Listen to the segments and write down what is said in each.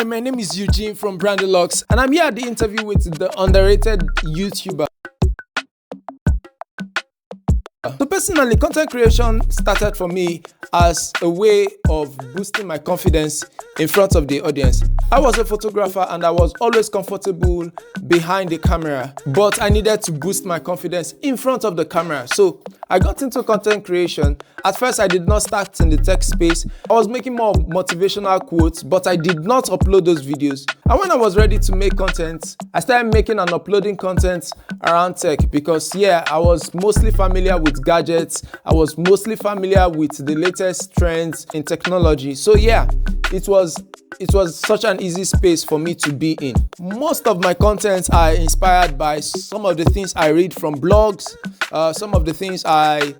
Hi, my name is Eugene from Brandulox, and I'm here at the interview with the underrated YouTuber. So personally, content creation started for me as a way of boosting my confidence in front of the audience. I was a photographer and I was always comfortable behind the camera, but I needed to boost my confidence in front of the camera. So I got into content creation. At first, I did not start in the tech space. I was making more motivational quotes, but I did not upload those videos. And when I was ready to make content, I started making and uploading content around tech because I was mostly familiar with gadgets. I was mostly familiar with the latest trends in technology. So it was such an easy space for me to be in. Most of my contents are inspired by some of the things I read from blogs, some of the things I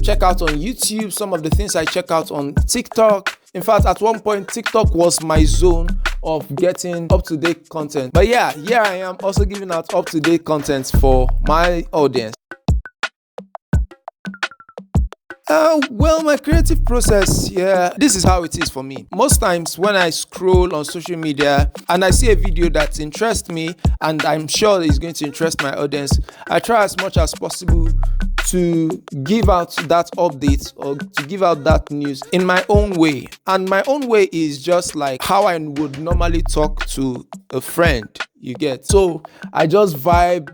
check out on YouTube, some of the things I check out on TikTok. In fact, at one point, TikTok was my zone of getting up-to-date content. But here I am also giving out up-to-date content for my audience. Well, my creative process, this is how it is for me. Most times when I scroll on social media and I see a video that interests me and I'm sure it's going to interest my audience, I try as much as possible to give out that update or to give out that news in my own way. And my own way is just like how I would normally talk to a friend, you get. So I just vibe,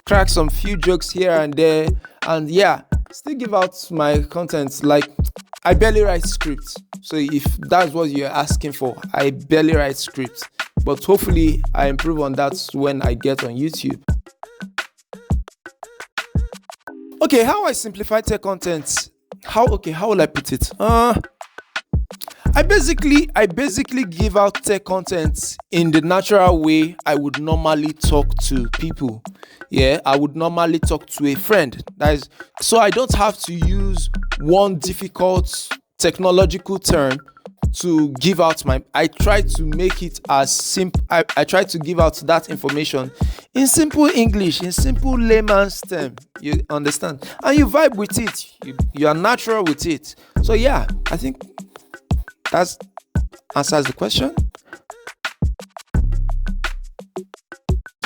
crack some few jokes here and there, and still give out my content. Like, I barely write scripts. So if that's what you're asking for, I barely write scripts. But hopefully I improve on that when I get on YouTube. Okay, how I simplify tech content. How will I put it? I basically give out tech content in the natural way I would normally talk to people. I would normally talk to a friend. So I don't have to use one difficult technological term to give out I try to make it as simple. I try to give out that information in simple English, in simple layman's term. You understand? And you vibe with it. You are natural with it. So I think that answers the question.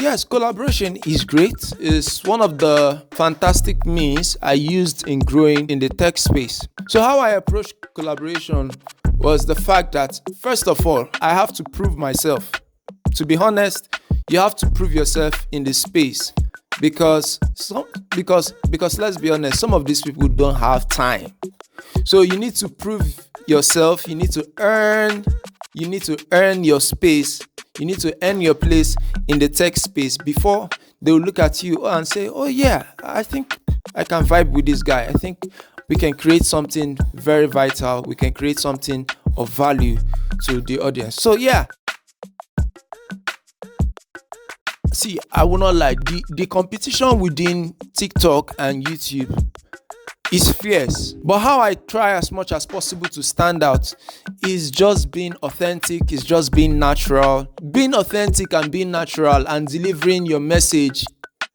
Yes, collaboration is great. It's one of the fantastic means I used in growing in the tech space. So how I approached collaboration was the fact that, first of all, I have to prove myself. To be honest, you have to prove yourself in this space because let's be honest, some of these people don't have time. So you need to prove yourself. You need to earn your space. You need to earn your place in the tech space before they will look at you and say, oh I think I can vibe with this guy. I think we can create something very vital. We can create something of value to the audience. So see, I will not lie. The competition within TikTok and YouTube is fierce. But how I try as much as possible to stand out is just being authentic, is just being natural. Being authentic and being natural and delivering your message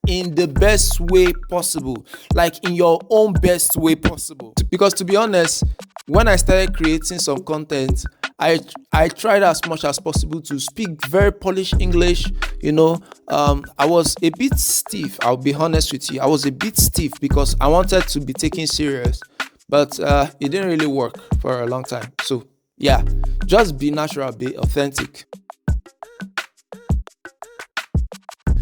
in the best way possible, like in your own best way possible. Because to be honest, when I started creating some content, I tried as much as possible to speak very polished English. I was a bit stiff. I'll be honest with you. I was a bit stiff because I wanted to be taken serious, but it didn't really work for a long time. So just be natural, be authentic.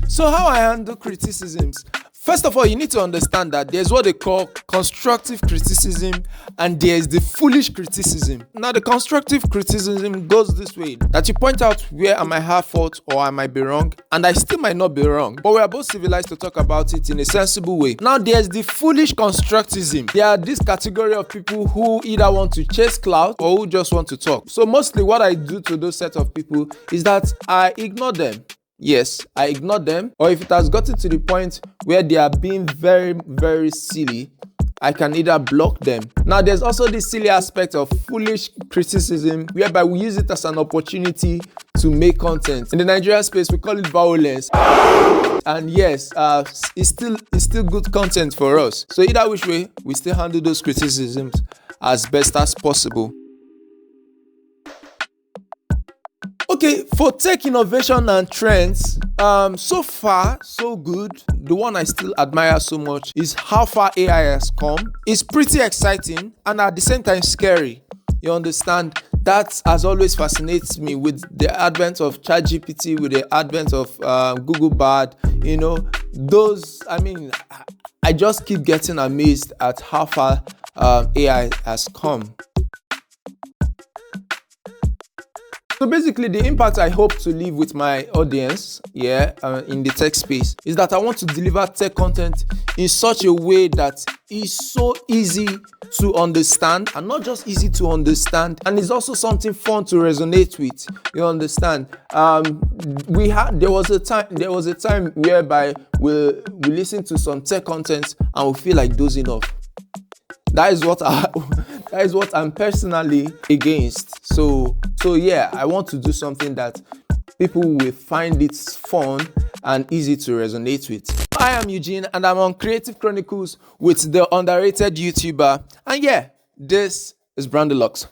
So how I handle criticisms? First of all, you need to understand that there's what they call constructive criticism and there's the foolish criticism. Now, the constructive criticism goes this way, that you point out where I might have fault or I might be wrong, and I still might not be wrong, but we are both civilized to talk about it in a sensible way. Now, there's the foolish constructivism. There are this category of people who either want to chase clout or who just want to talk. So mostly what I do to those set of people is that I ignore them. Yes, I ignore them. Or if it has gotten to the point where they are being very, very silly, I can either block them. Now, there's also this silly aspect of foolish criticism, whereby we use it as an opportunity to make content. In the Nigerian space, we call it violence. And yes, it's still good content for us. So either which way, we still handle those criticisms as best as possible. Okay, for tech innovation and trends, so far so good. The one I still admire so much is how far AI has come. It's pretty exciting and at the same time scary. You understand? That has always fascinates me with the advent of ChatGPT, with the advent of Google Bard. I just keep getting amazed at how far AI has come. So basically, the impact I hope to leave with my audience, in the tech space, is that I want to deliver tech content in such a way that is so easy to understand, and not just easy to understand, and it's also something fun to resonate with. You understand? There was a time whereby we listen to some tech content and we feel like dozing off. That is what I'm personally against. So yeah, I want to do something that people will find it fun and easy to resonate with. I am Eugene and I'm on Creative Chronicles with the underrated YouTuber. And yeah, this is Brandulox.